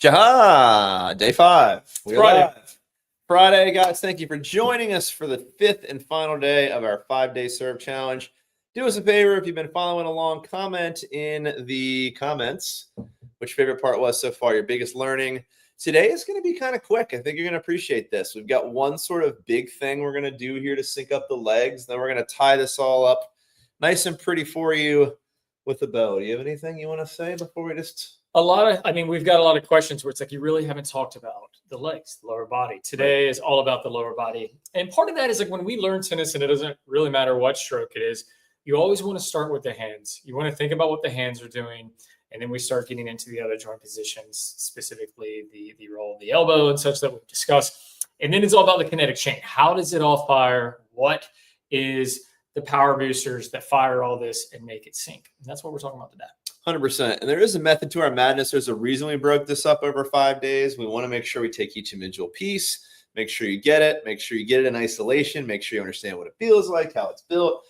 Jaha, day 5. We're Friday. live. Friday, guys. Thank you for joining us for the 5th and final day of our 5-day serve challenge. Do us a favor, if you've been following along, comment in the comments which favorite part was so far, your biggest learning. Today is going to be kind of quick. I think you're going to appreciate this. We've got one sort of big thing we're going to do here to sync up the legs. Then we're going to tie this all up nice and pretty for you with a bow. Do you have anything you want to say before we just... We've got a lot of questions where it's like you really haven't talked about the legs, the lower body. Today is all about the lower body. And part of that is like when we learn tennis, and it doesn't really matter what stroke it is, you always want to start with the hands. You want to think about what the hands are doing. And then we start getting into the other joint positions, specifically the role of the elbow and such that we've discussed. And then it's all about the kinetic chain. How does it all fire? What is the power boosters that fire all this and make it sync? And that's what we're talking about today. 100%. And there is a method to our madness. There's a reason we broke this up over 5 days. We want to make sure we take each individual piece, make sure you get it, make sure you get it in isolation, make sure you understand what it feels like, how it's built.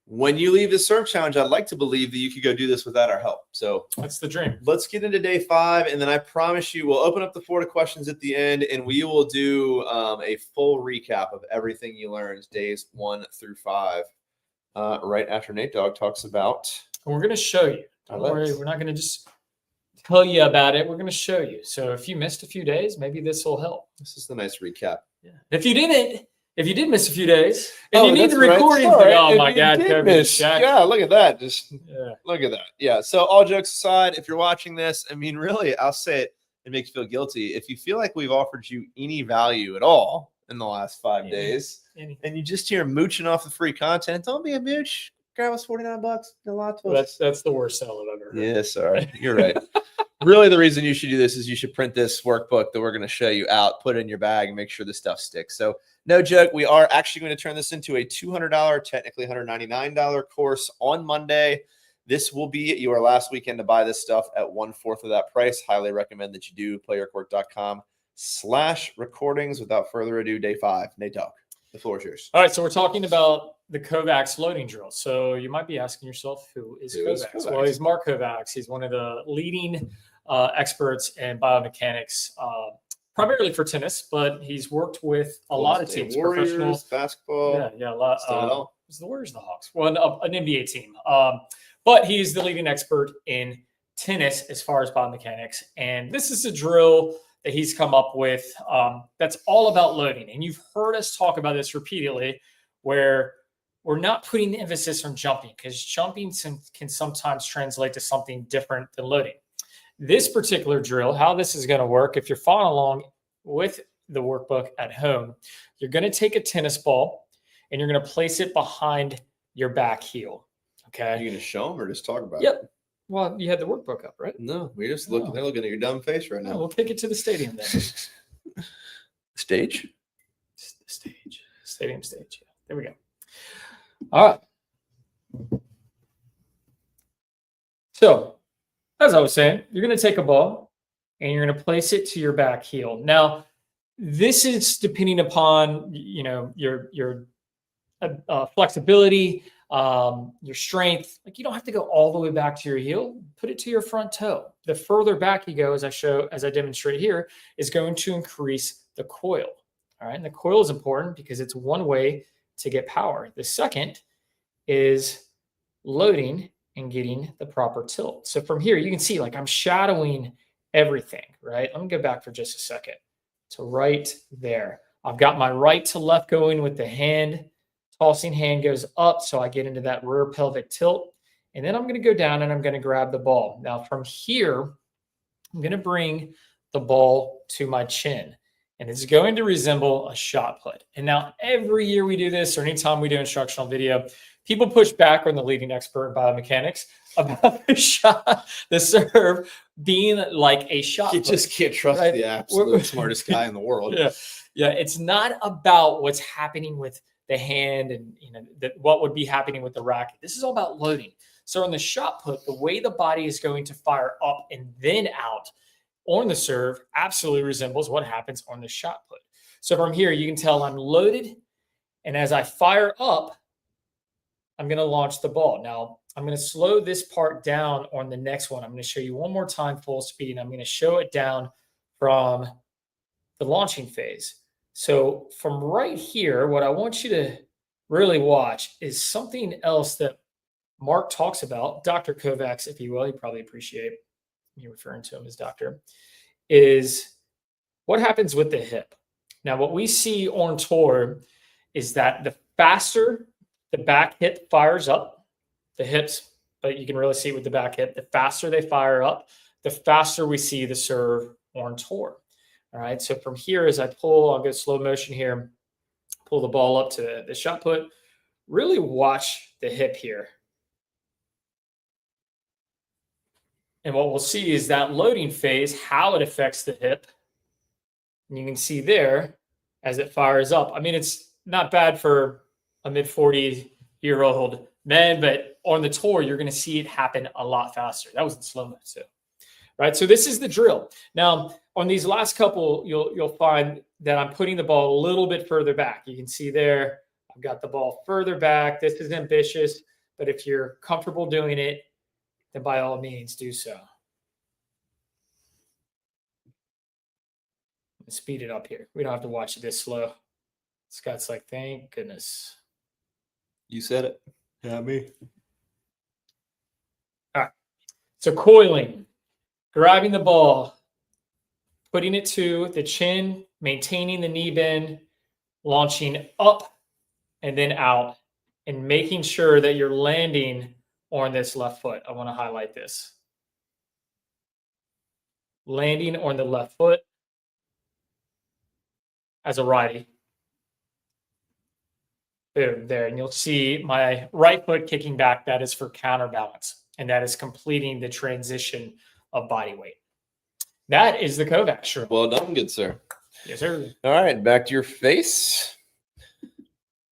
When you leave the serve challenge, I'd like to believe that you could go do this without our help. So that's the dream. Let's get into day 5. And then I promise you, we'll open up the floor to questions at the end, and we will do a full recap of everything you learned days 1 through 5 right after Nate Dogg talks about. And we're going to show you. Don't worry, we're not going to just tell you about it. We're going to show you. So if you missed a few days, maybe this will help. This is the nice recap. Yeah. If you did miss a few days, and you need the recording, oh my God, yeah, look at that. Look at that. Yeah. So all jokes aside, if you're watching this, I mean, really, I'll say it and make you feel guilty. If you feel like we've offered you any value at all in the last 5 days, and you just hear mooching off the free content, don't be a mooch. Grab us $49. A lot to us. That's the worst sell I've ever heard. Yeah, sorry. You're right. Really, the reason you should do this is you should print this workbook that we're going to show you out, put it in your bag, and make sure the stuff sticks. So no joke, we are actually going to turn this into a $200, technically $199 course on Monday. This will be your last weekend to buy this stuff at 1/4 of that price. Highly recommend that you do. PlayYourCourt.com/recordings. Without further ado, day 5. Nate Dogg, the floor is yours. All right, so we're talking about the Kovac loading drill. So you might be asking yourself, who is Kovac? Well, he's Mark Kovac. He's one of the leading experts in biomechanics, primarily for tennis, but he's worked with a lot of teams, Warriors, professional basketball. Yeah, a lot. It's the Warriors, the Hawks. Well, an NBA team. But he's the leading expert in tennis as far as biomechanics. And this is a drill that he's come up with that's all about loading. And you've heard us talk about this repeatedly, where we're not putting the emphasis on jumping, because jumping can sometimes translate to something different than loading. This particular drill, how this is going to work, if you're following along with the workbook at home, you're going to take a tennis ball and you're going to place it behind your back heel. Okay. Are you going to show them or just talk about it? Yep. Well, you had the workbook up, right? No, we're just looking. They're looking at your dumb face right now. We'll take it to the stadium then. Stage? Stage. Stadium stage. Yeah. There we go. All right. So, as I was saying, you're going to take a ball and you're going to place it to your back heel. Now, this is depending upon your flexibility, your strength. Like, you don't have to go all the way back to your heel. Put it to your front toe. The further back you go, as I demonstrate here, is going to increase the coil. All right, and the coil is important because it's one way to get power. The second is loading and getting the proper tilt. So from here, you can see like I'm shadowing everything, right? Let me go back for just a second to right there. I've got my right to left going with the hand. Tossing hand goes up, so I get into that rear pelvic tilt. And then I'm going to go down and I'm going to grab the ball. Now from here, I'm going to bring the ball to my chin. And it's going to resemble a shot put. And now every year we do this, or anytime we do instructional video, people push back on the leading expert in biomechanics about the serve being like a shot. You just can't trust the absolute smartest guy in the world. Yeah. It's not about what's happening with the hand and what would be happening with the racket. This is all about loading. So in the shot put, the way the body is going to fire up and then out on the serve absolutely resembles what happens on the shot put. So from here, you can tell I'm loaded. And as I fire up, I'm going to launch the ball. Now, I'm going to slow this part down on the next one. I'm going to show you one more time full speed. I'm going to show it down from the launching phase. So from right here, what I want you to really watch is something else that Mark talks about, Dr. Kovacs, if you will, you probably appreciate me referring to him as doctor, is what happens with the hip. Now, what we see on tour is that the faster the back hip fires up, the hips, but you can really see with the back hip, the faster they fire up, the faster we see the serve on tour. All right. So from here, as I pull, I'll go slow motion here, pull the ball up to the shot put, really watch the hip here. And what we'll see is that loading phase, how it affects the hip. And you can see there as it fires up. I mean, it's not bad for a mid-40-year-old man, but on the tour, you're going to see it happen a lot faster. That was in slow-mo too. Right? So this is the drill. Now, on these last couple, you'll find that I'm putting the ball a little bit further back. You can see there, I've got the ball further back. This is ambitious, but if you're comfortable doing it, then by all means do so. Speed it up here. We don't have to watch it this slow. Scott's like, thank goodness. You said it. Yeah, me. All right. So coiling, grabbing the ball, putting it to the chin, maintaining the knee bend, launching up and then out, and making sure that you're landing on this left foot. I want to highlight this. Landing on the left foot as a righty. Boom, there. And you'll see my right foot kicking back. That is for counterbalance. And that is completing the transition of body weight. That is the Kovac drill. Well done, good sir. Yes, sir. All right, back to your face.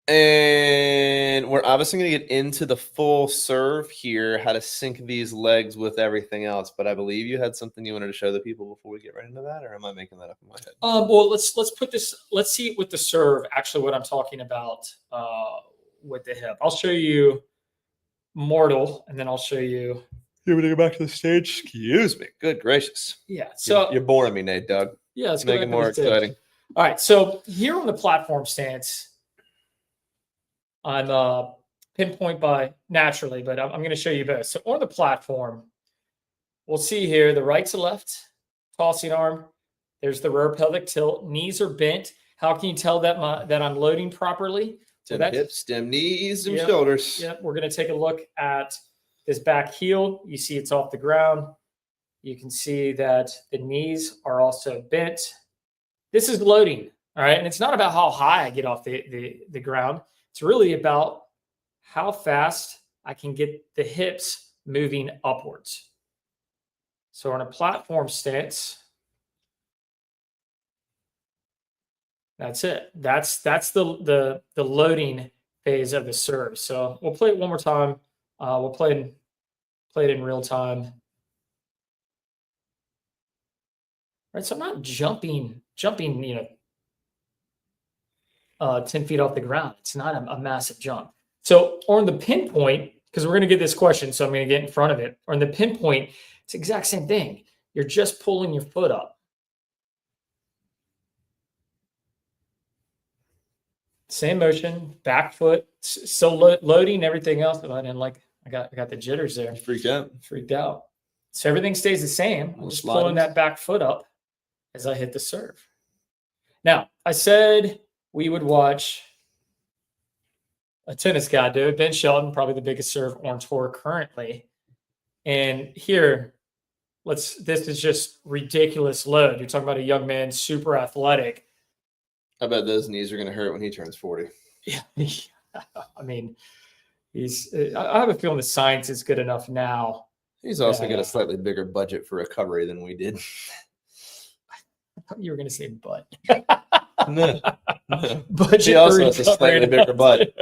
And we're obviously going to get into the full serve here, how to sync these legs with everything else. But I believe you had something you wanted to show the people before we get right into that, or am I making that up in my head? Well, let's put this. Let's see with the serve. Actually, what I'm talking about with the hip. I'll show you mortal, and then I'll show you. You want to go back to the stage? Excuse me. Good gracious. Yeah. So you're boring me, Nate, Doug. Yeah, let's make it more exciting. All right. So here on the platform stance, I'm pinpoint by naturally, but I'm going to show you both. So on the platform, we'll see here the right to left, tossing arm. There's the rear pelvic tilt. Knees are bent. How can you tell that that I'm loading properly? Stem hips, stem knees, and shoulders. Yep. We're going to take a look at this back heel. You see it's off the ground. You can see that the knees are also bent. This is loading. All right. And it's not about how high I get off the ground. It's really about how fast I can get the hips moving upwards. So on a platform stance, that's it. That's the loading phase of the serve. So we'll play it one more time. We'll play it in real time. Right. So I'm not jumping, 10 feet off the ground. It's not a massive jump. So on the pinpoint, because we're going to get this question, so I'm going to get in front of it. On the pinpoint, it's the exact same thing. You're just pulling your foot up. Same motion, back foot, so loading everything else. But I didn't like. I got the jitters there. Freaked out. Freaked out. So everything stays the same. I'm just pulling that back foot up as I hit the serve. Now, I said we would watch a tennis guy do it. Ben Shelton, probably the biggest serve on tour currently. And here, this is just ridiculous load. You're talking about a young man, super athletic. I bet those knees are going to hurt when he turns 40. Yeah. I mean, I have a feeling the science is good enough now. He's also got a slightly bigger budget for recovery than we did. I thought you were going to say butt. No. Budget. He also has a slightly bigger butt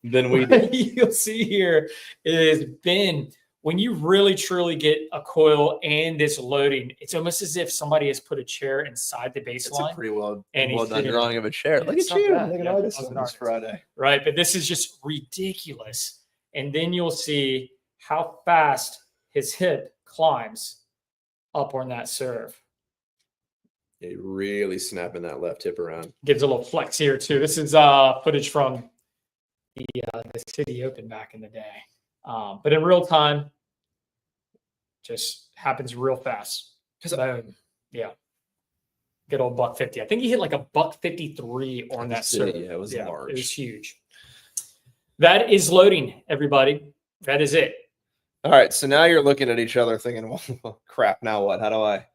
than we did. You'll see here is Ben. When you really truly get a coil and this loading, it's almost as if somebody has put a chair inside the baseline. It's a pretty well done here. drawing of a chair. Yeah, Look at you. Look at artist on this Friday. Right, but this is just ridiculous. And then you'll see how fast his hip climbs up on that serve. Yeah, really snapping that left hip around. Gives a little flex here too. This is footage from the City Open back in the day. But in real time, just happens real fast. Boom. Yeah. Good old $150. I think he hit like a $153 on that serve. Yeah, it was large. It was huge. That is loading, everybody. That is it. All right. So now you're looking at each other thinking, well, crap, now what? How do I?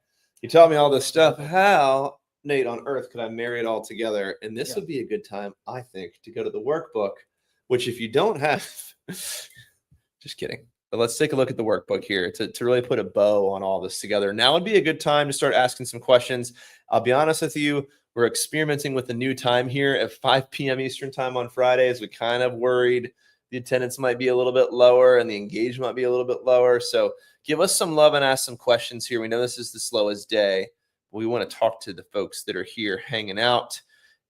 You taught me all this stuff. How, Nate, on earth could I marry it all together? And this would be a good time, I think, to go to the workbook, which if you don't have, just kidding. But let's take a look at the workbook here to really put a bow on all this together. Now would be a good time to start asking some questions. I'll be honest with you. We're experimenting with a new time here at 5 p.m. Eastern time on Fridays. We kind of worried the attendance might be a little bit lower and the engagement might be a little bit lower. So give us some love and ask some questions here. We know this is the slowest day. We want to talk to the folks that are here hanging out.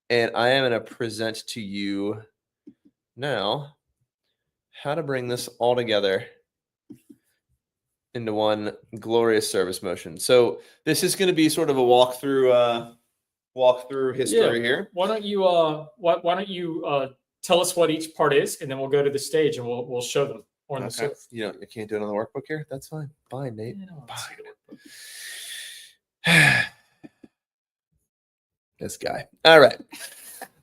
And I am going to present to you now how to bring this all together into one glorious service motion. So this is going to be sort of a walkthrough history here. Why don't you tell us what each part is, and then we'll go to the stage and we'll show them on the surf. You can't do it on the workbook here. That's fine. Fine, Nate. Fine. This guy. All right.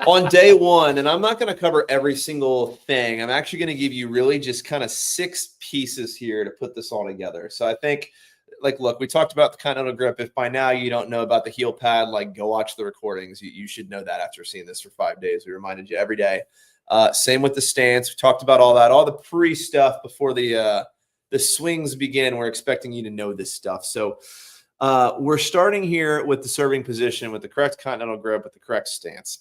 On day one, and I'm not going to cover every single thing. I'm actually going to give you really just kind of 6 pieces here to put this all together. So I think, look, we talked about the continental grip. If by now you don't know about the heel pad, go watch the recordings. You should know that after seeing this for 5 days. We reminded you every day. Same with the stance. We talked about all that, all the pre stuff before the swings begin. We're expecting you to know this stuff. So we're starting here with the serving position, with the correct continental grip, with the correct stance.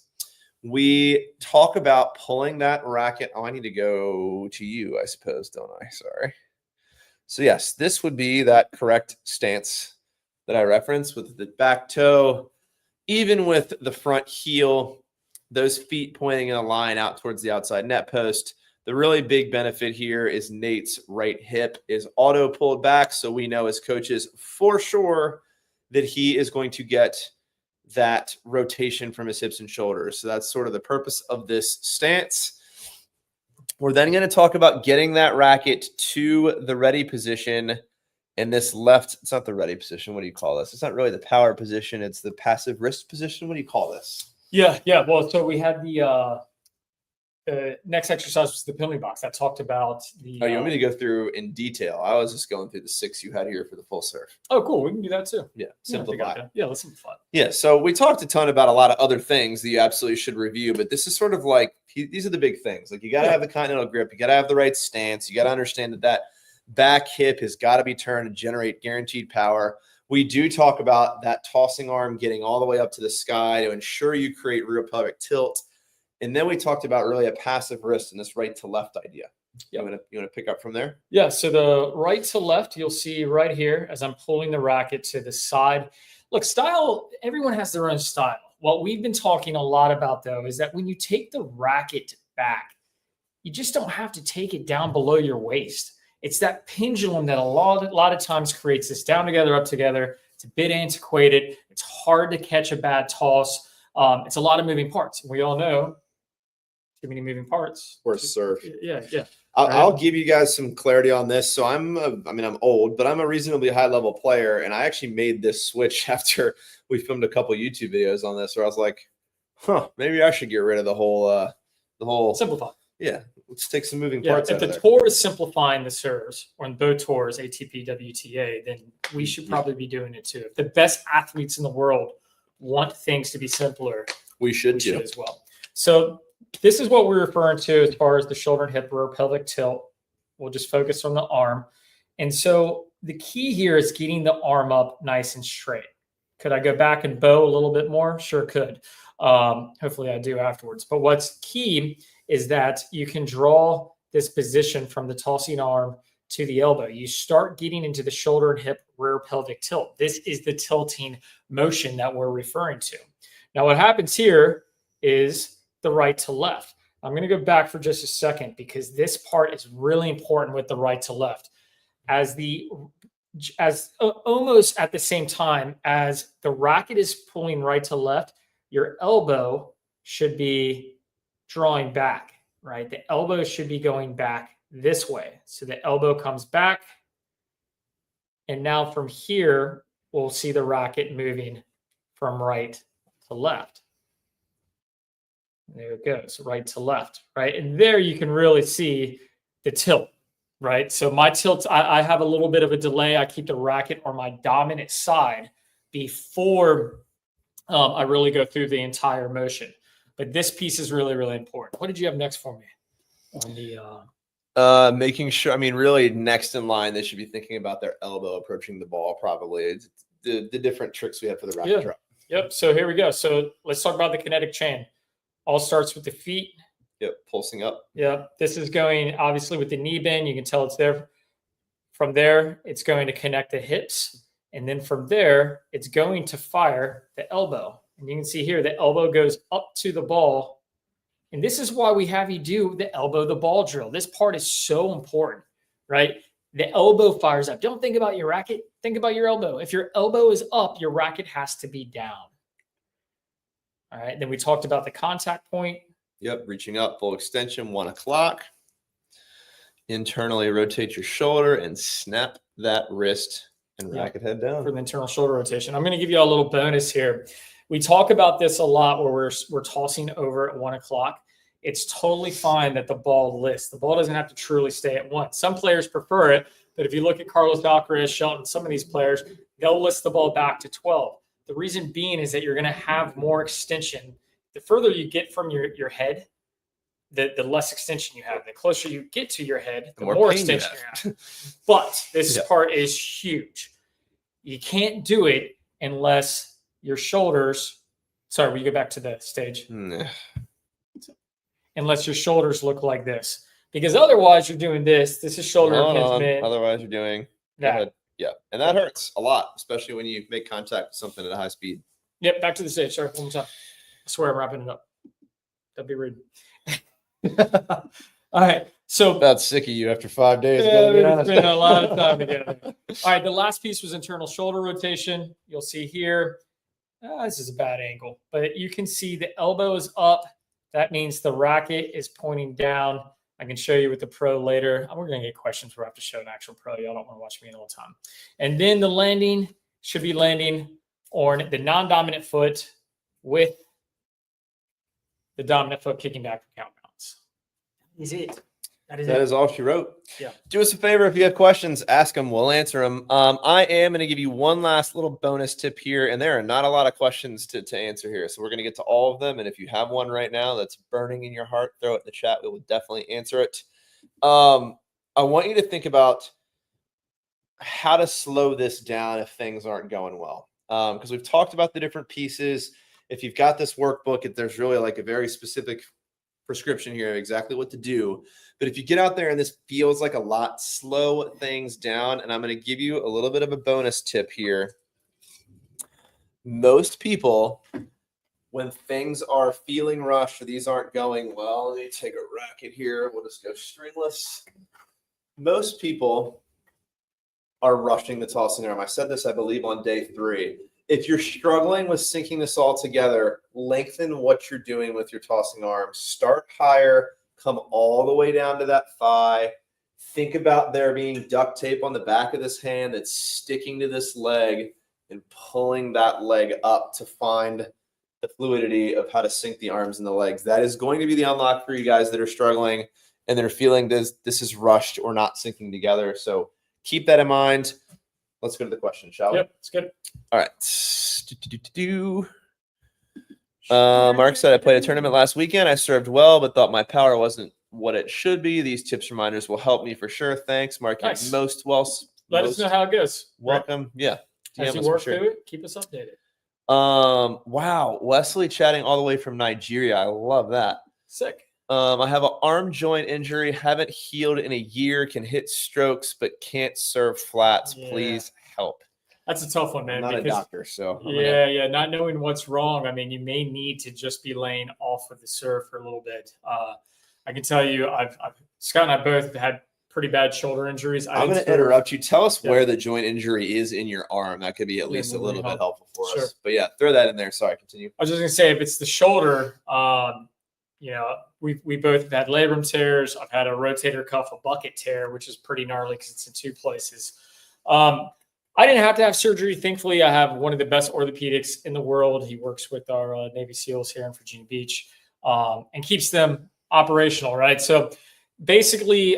We talk about pulling that racket. Oh, I need to go to you, I suppose, don't I? Sorry. So yes, this would be that correct stance that I referenced with the back toe, even with the front heel, those feet pointing in a line out towards the outside net post. The really big benefit here is Nate's right hip is auto pulled back. So we know as coaches for sure that he is going to get that rotation from his hips and shoulders. So that's sort of the purpose of this stance. We're then going to talk about getting that racket to the ready position. And this left, it's not the ready position. What do you call this? It's not really the power position. It's the passive wrist position. What do you call this? Yeah. Well, so we had the next exercise was the penalty box. That talked about the. Oh, you want me to go through in detail? I was just going through the 6 you had here for the full serve. Oh, cool. We can do that too. Yeah, simplify. Yeah, let's simplify. Yeah, so we talked a ton about a lot of other things that you absolutely should review, but this is sort of these are the big things. You got to have the continental grip. You got to have the right stance. You got to understand that back hip has got to be turned to generate guaranteed power. We do talk about that tossing arm getting all the way up to the sky to ensure you create rear pelvic tilt. And then we talked about really a passive wrist and this right to left idea. You want to pick up from there? Yeah. So the right to left, you'll see right here as I'm pulling the racket to the side. Look, style, everyone has their own style. What we've been talking a lot about, though, is that when you take the racket back, you just don't have to take it down below your waist. It's that pendulum that a lot of times creates this down together, up together. It's a bit antiquated. It's hard to catch a bad toss. It's a lot of moving parts. We all know too many moving parts. Or serve. Yeah. I'll give you guys some clarity on this. So I'm old, but I'm a reasonably high level player. And I actually made this switch after we filmed a couple YouTube videos on this where I was like, maybe I should get rid of the whole simplify. Yeah. Let's take some moving parts out of there. If the tour is simplifying the serves on both tours, ATP, WTA, then we should probably be doing it too. If the best athletes in the world want things to be simpler, we should as well. So this is what we're referring to as far as the shoulder and hip rear pelvic tilt. We'll just focus on the arm. And so the key here is getting the arm up nice and straight. Could I go back and bow a little bit more? Sure could. Hopefully I do afterwards. But what's key is that you can draw this position from the tossing arm to the elbow. You start getting into the shoulder and hip rear pelvic tilt. This is the tilting motion that we're referring to. Now what happens here is the right to left. I'm going to go back for just a second because this part is really important with the right to left. As the almost at the same time as the racket is pulling right to left, your elbow should be drawing back, right? The elbow should be going back this way. So the elbow comes back. And now from here, we'll see the racket moving from right to left. There it goes, right to left, right? And there you can really see the tilt, right? So my tilt, I have a little bit of a delay. I keep the racket on my dominant side before I really go through the entire motion. But this piece is really, really important. What did you have next for me on the making sure, I mean, really next in line, they should be thinking about their elbow approaching the ball, probably. It's the different tricks we have for the racket drop. Yep. So here we go. So let's talk about the kinetic chain. All starts with the feet. Yep. Pulsing up. Yep. This is going obviously with the knee bend. You can tell it's there. From there, it's going to connect the hips. And then from there, it's going to fire the elbow. And you can see here, the elbow goes up to the ball. And this is why we have you do the elbow, the ball drill. This part is so important, right? The elbow fires up. Don't think about your racket. Think about your elbow. If your elbow is up, your racket has to be down. All right. Then we talked about the contact point. Yep. Reaching up, full extension, 1 o'clock. Internally rotate your shoulder and snap that wrist and racket head down. For the internal shoulder rotation. I'm going to give you a little bonus here. We talk about this a lot where we're tossing over at 1 o'clock. It's totally fine that the ball lists. The ball doesn't have to truly stay at 1. Some players prefer it, but if you look at Carlos Alcaraz, Shelton, some of these players, they'll list the ball back to 12. The reason being is that you're going to have more extension. The further you get from your head, the less extension you have. The closer you get to your head, the more extension you have. But this part is huge. You can't do it unless your shoulders, sorry, will you go back to the stage? Unless your shoulders look like this. Because otherwise you're doing this. This is shoulder impingement. Otherwise you're doing that. Yeah. And that hurts a lot, especially when you make contact with something at a high speed. Yep. Back to the stage. Sorry, one more time. I swear I'm wrapping it up. That'd be rude. All right. So about sick of you after 5 days. It's been a lot of time together. All right. The last piece was internal shoulder rotation. You'll see here. This is a bad angle, but you can see the elbow is up. That means the racket is pointing down. I can show you with the pro later. We're going to get questions where I have to show an actual pro. Y'all don't want to watch me in all the time. And then the landing should be landing on the non-dominant foot with the dominant foot kicking back for count bounce. That is it. That is all she wrote. Yeah. Do us a favor. If you have questions, ask them. We'll answer them. I am going to give you one last little bonus tip here. And there are not a lot of questions to answer here. So we're going to get to all of them. And if you have one right now that's burning in your heart, throw it in the chat. We will definitely answer it. I want you to think about how to slow this down if things aren't going well. Because we've talked about the different pieces. If you've got this workbook, there's really like a very specific prescription here of exactly what to do. But if you get out there and this feels like a lot, slow things down. And I'm going to give you a little bit of a bonus tip here. Most people, when things are feeling rushed or these aren't going well, let me take a racket here. We'll just go stringless. Most people are rushing the tossing arm. I said this, I believe, on day 3. If you're struggling with syncing this all together, lengthen what you're doing with your tossing arm. Start higher, come all the way down to that thigh. Think about there being duct tape on the back of this hand that's sticking to this leg and pulling that leg up to find the fluidity of how to sync the arms and the legs. That is going to be the unlock for you guys that are struggling and that are feeling this is rushed or not syncing together. So keep that in mind. Let's go to the question, shall we? Yep, it's good. All right. Mark said, I played a tournament last weekend. I served well, but thought my power wasn't what it should be. These tips reminders will help me for sure. Thanks, Mark. Nice. Let us know how it goes. Welcome. Yeah. As you work through it, keep us updated. Wow. Wesley chatting all the way from Nigeria. I love that. Sick. I have an arm joint injury. Haven't healed in a year. Can hit strokes, but can't serve flats. Yeah. Please help. That's a tough one, man. I'm not a doctor, so. Yeah. Not knowing what's wrong. I mean, you may need to just be laying off of the serve for a little bit. I can tell you, Scott and I both had pretty bad shoulder injuries. I'm going to interrupt you. Tell us Yeah. where the joint injury is in your arm. That could be at least a little bit helpful for Sure. us. But yeah, throw that in there. Sorry, continue. I was just going to say, if it's the shoulder, you know, we both have had labrum tears. I've had a rotator cuff, a bucket tear, which is pretty gnarly because it's in 2 places. I didn't have to have surgery. Thankfully, I have one of the best orthopedics in the world. He works with our Navy SEALs here in Virginia Beach and keeps them operational, right? So basically,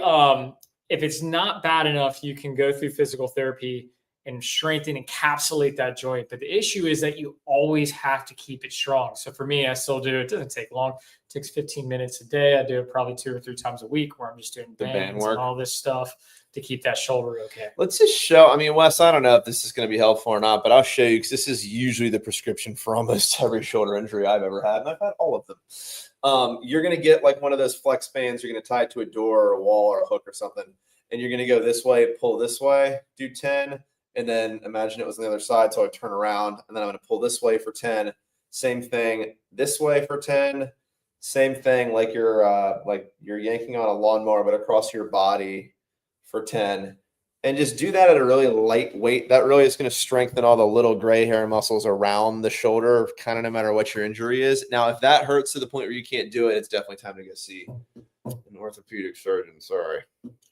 if it's not bad enough, you can go through physical therapy and strengthen, encapsulate that joint. But the issue is that you always have to keep it strong. So for me, I still do it. It doesn't take long. It takes 15 minutes a day. I do it probably 2 or 3 times a week where I'm just doing bands and all this stuff to keep that shoulder okay. Let's just show. I mean, Wes, I don't know if this is going to be helpful or not, but I'll show you because this is usually the prescription for almost every shoulder injury I've ever had, and I've had all of them. You're going to get like one of those flex bands. You're going to tie it to a door or a wall or a hook or something, and you're going to go this way, pull this way, do 10, and then imagine it was on the other side, so I turn around, and then I'm going to pull this way for 10. Same thing, this way for 10. Same thing, like you're yanking on a lawnmower, but across your body for 10. And just do that at a really light weight. That really is going to strengthen all the little gray hair muscles around the shoulder, kind of no matter what your injury is. Now, if that hurts to the point where you can't do it, it's definitely time to go see an orthopedic surgeon. Sorry.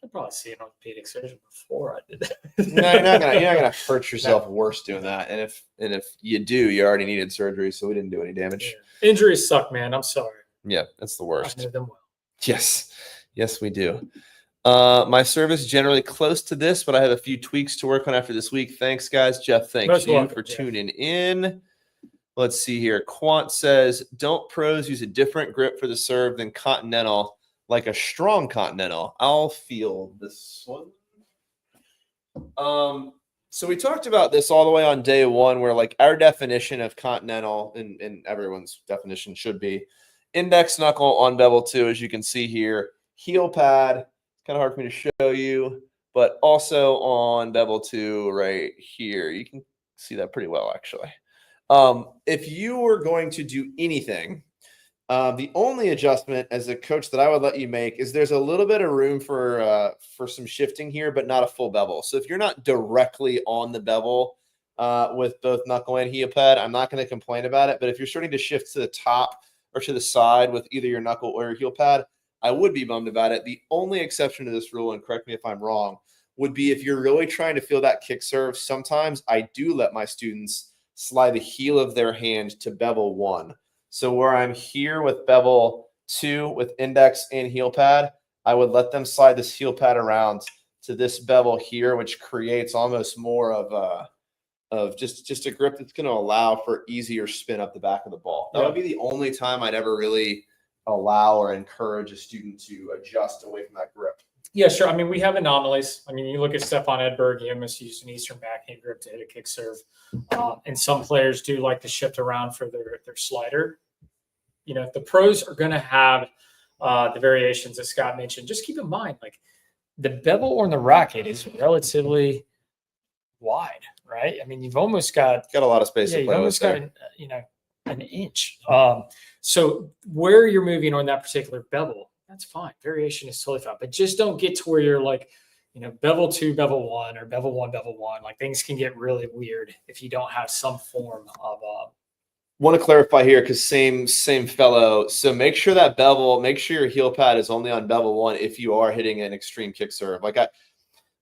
I'd probably see an orthopedic surgeon before I did that. No, you're not gonna hurt yourself worse doing that. And if you do, you already needed surgery, so we didn't do any damage. Yeah. Injuries suck, man. I'm sorry. Yeah, that's the worst. I know them well. Yes, we do. My service generally close to this, but I have a few tweaks to work on after this week. Thanks, guys. Jeff, thanks you for tuning in. Let's see here. Quant says, don't pros use a different grip for the serve than Continental, like a strong Continental? I'll feel this one. So we talked about this all the way on day 1, where like our definition of Continental and everyone's definition should be index knuckle on bevel 2, as you can see here, heel pad. Kind of hard for me to show you, but also on bevel 2 right here. You can see that pretty well, actually. If you were going to do anything, the only adjustment as a coach that I would let you make is there's a little bit of room for some shifting here, but not a full bevel. So if you're not directly on the bevel with both knuckle and heel pad, I'm not going to complain about it. But if you're starting to shift to the top or to the side with either your knuckle or your heel pad, I would be bummed about it. The only exception to this rule, and correct me if I'm wrong, would be if you're really trying to feel that kick serve. Sometimes I do let my students slide the heel of their hand to bevel 1. So where I'm here with bevel 2 with index and heel pad, I would let them slide this heel pad around to this bevel here, which creates almost more of just a grip that's going to allow for easier spin up the back of the ball. That would be the only time I'd ever really allow or encourage a student to adjust away from that grip. Yeah, sure. I mean, we have anomalies. I mean, you look at Stefan Edberg, he almost used an Eastern backhand grip to hit a kick serve. And some players do like to shift around for their slider. You know, if the pros are going to have the variations that Scott mentioned, just keep in mind, like the bevel on the racket is relatively wide, right? I mean, you've almost got a lot of space to play you've almost got, an inch. So where you're moving on that particular bevel, that's fine. Variation is totally fine, but just don't get to where you're like, bevel 2, bevel 1, or bevel 1, bevel 1. Like things can get really weird if you don't have some form of. Want to clarify here because same fellow. So make sure your heel pad is only on bevel 1 if you are hitting an extreme kick serve. Like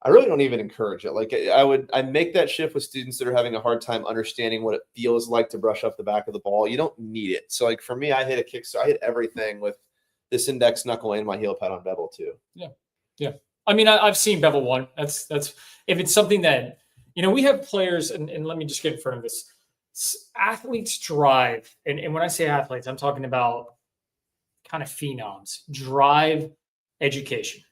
I really don't even encourage it. Like I make that shift with students that are having a hard time understanding what it feels like to brush up the back of the ball. You don't need it. So like for me, I hit a kick serve. I hit everything with this index knuckle and my heel pad on bevel 2. Yeah. I mean, I've seen bevel 1. That's if it's something that, we have players, and let me just get in front of this. Athletes drive, and when I say athletes, I'm talking about kind of phenoms, drive education.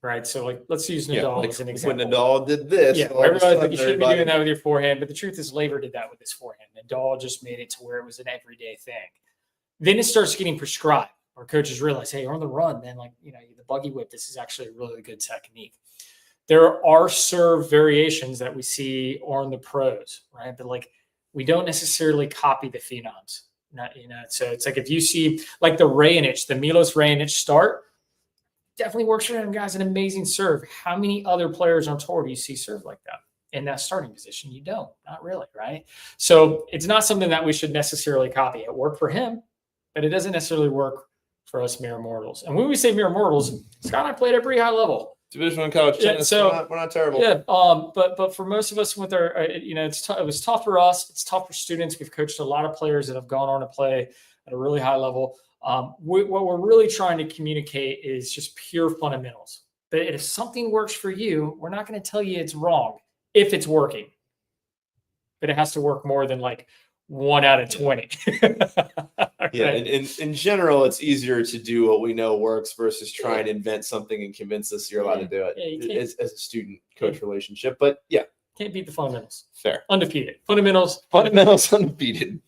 Right. So like, let's use Nadal as an example. When Nadal did this, everybody's like, you shouldn't be doing that with your forehand. But the truth is Laver did that with his forehand. Nadal just made it to where it was an everyday thing. Then it starts getting prescribed, or coaches realize, hey, you're on the run, man. Like, the buggy whip, this is actually a really good technique. There are serve variations that we see on the pros, right? But like, we don't necessarily copy the phenoms. So it's like if you see like the Milos Raonic start, definitely works for him. Guys, an amazing serve. How many other players on tour do you see serve like that? In that starting position, you don't. Not really, right? So it's not something that we should necessarily copy. It worked for him, but it doesn't necessarily work for us mere mortals. And when we say mere mortals, Scott and I played at a pretty high level. Division I college tennis. So we're not terrible. Yeah. But for most of us with our, it was tough for us. It's tough for students. We've coached a lot of players that have gone on to play at a really high level. What we're really trying to communicate is just pure fundamentals. But if something works for you, we're not going to tell you it's wrong if it's working. But it has to work more than like 1 out of 20. Yeah, in general, it's easier to do what we know works versus try and invent something and convince us you're allowed to do it as a student-coach relationship. But yeah. Can't beat the fundamentals. Fair. Undefeated. Fundamentals undefeated.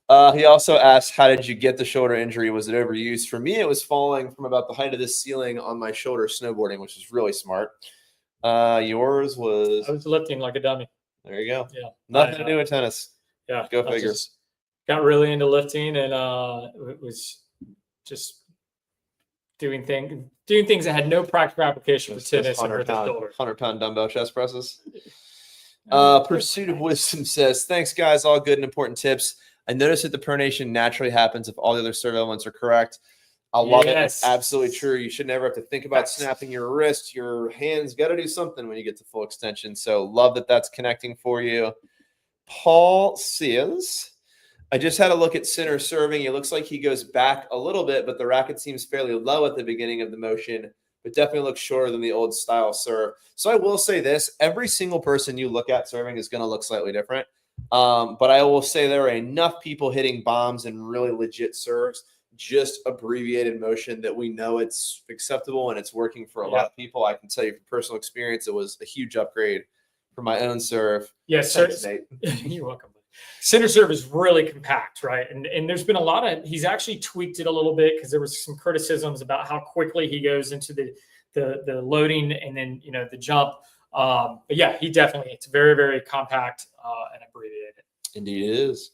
He also asked, how did you get the shoulder injury? Was it overused? For me, it was falling from about the height of this ceiling on my shoulder snowboarding, which is really smart. Yours was? I was lifting like a dummy. There you go. Yeah. Nothing to do with tennis. Yeah. Go figure. Got really into lifting, and it was just doing things that had no practical application for tennis. 100-pound dumbbell chest presses. Pursuit of Wisdom says, thanks, guys. All good and important tips. I noticed that the pronation naturally happens if all the other serve elements are correct. I love it. It's absolutely true. You should never have to think about snapping your wrist. Your hands got to do something when you get to full extension. So love that that's connecting for you. Paul says, I just had a look at center serving. It looks like he goes back a little bit, but the racket seems fairly low at the beginning of the motion, but definitely looks shorter than the old style serve. So I will say this, every single person you look at serving is going to look slightly different. But I will say there are enough people hitting bombs and really legit serves, just abbreviated motion, that we know it's acceptable and it's working for a lot of people. I can tell you from personal experience, it was a huge upgrade for my own serve. Yes, sir. You're welcome. Center serve is really compact, right? And there's been a lot of, he's actually tweaked it a little bit because there was some criticisms about how quickly he goes into the loading and then, the jump. But yeah, it's very, very compact and abbreviated. Indeed it is.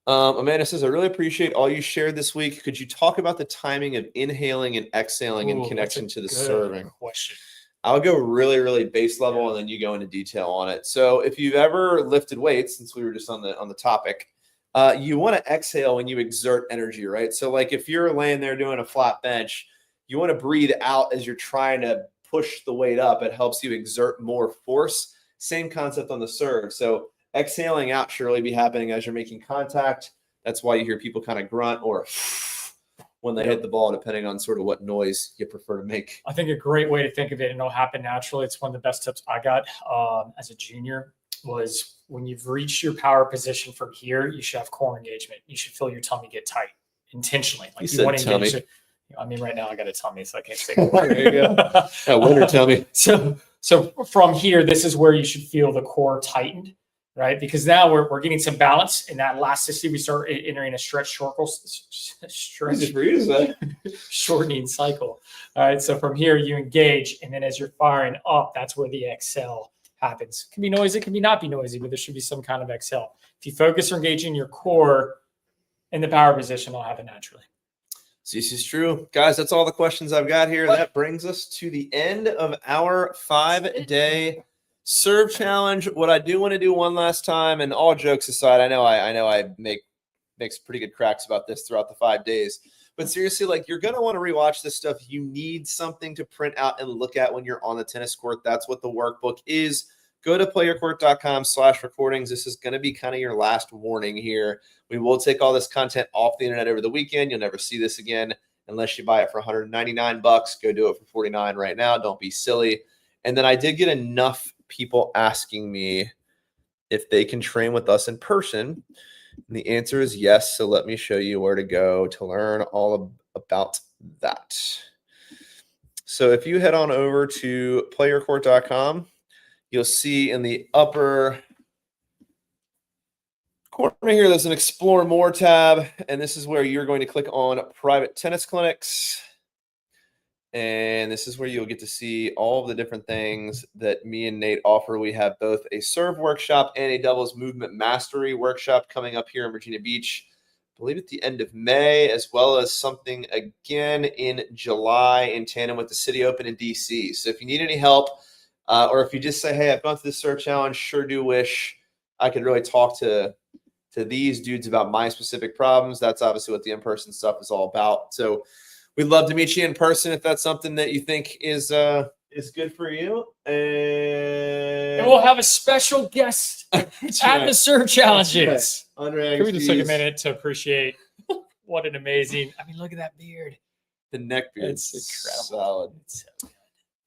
Amanda says, I really appreciate all you shared this week. Could you talk about the timing of inhaling and exhaling in connection to the serving? Question. I'll go really, really base level, and then you go into detail on it. So if you've ever lifted weights, since we were just on the topic, you want to exhale when you exert energy, right? So like if you're laying there doing a flat bench, you want to breathe out as you're trying to push the weight up. It helps you exert more force. Same concept on the serve. So exhaling out should really be happening as you're making contact. That's why you hear people kind of grunt or when they hit the ball, depending on sort of what noise you prefer to make. I think a great way to think of it, and it'll happen naturally, it's one of the best tips I got as a junior, was when you've reached your power position from here, you should have core engagement. You should feel your tummy get tight intentionally. Like you want to engage it. I mean, right now I got a tummy, so I can't say it. There you go. Winter tummy. So from here, this is where you should feel the core tightened. Right, because now we're getting some balance in that elasticity. We start entering a shortening cycle. All right, so from here you engage, and then as you're firing up, that's where the exhale happens. It can be noisy, it can not be noisy, but there should be some kind of exhale. If you focus or engage in your core in the power position, it'll happen naturally. This is true, guys. That's all the questions I've got here. That brings us to the end of our 5-day serve challenge. What I do want to do one last time, and all jokes aside, I know I make some pretty good cracks about this throughout the 5 days, but seriously, like, you're going to want to rewatch this stuff. You need something to print out and look at when you're on the tennis court. That's what the workbook is. Go to PlayYourCourt.com/recordings. This is going to be kind of your last warning here. We will take all this content off the internet over the weekend. You'll never see this again unless you buy it for $199. Go do it for $49 right now. Don't be silly. And then I did get enough people asking me if they can train with us in person. And the answer is yes. So let me show you where to go to learn all about that. So if you head on over to PlayYourCourt.com, you'll see in the upper corner here, there's an Explore More tab. And this is where you're going to click on Private Tennis Clinics. And this is where you'll get to see all of the different things that me and Nate offer. We have both a serve workshop and a doubles movement mastery workshop coming up here in Virginia Beach. I believe at the end of May, as well as something again in July in tandem with the City Open in DC. So if you need any help, or if you just say, hey, I've gone through the Serve Challenge, sure do wish I could really talk to these dudes about my specific problems, that's obviously what the in-person stuff is all about. So we'd love to meet you in person if that's something that you think is good for you. And we'll have a special guest at the Serve Challenges. Right. Can we just take a minute to appreciate what an amazing, I mean, look at that beard. The neck beard. It's incredible. Solid. It's so good.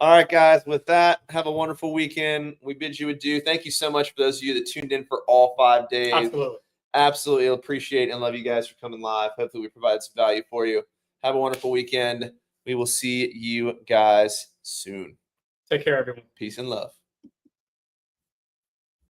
All right, guys. With that, have a wonderful weekend. We bid you adieu. Thank you so much for those of you that tuned in for all 5 days. Absolutely appreciate and love you guys for coming live. Hopefully we provided some value for you. Have a wonderful weekend. We will see you guys soon. Take care, everyone. Peace and love.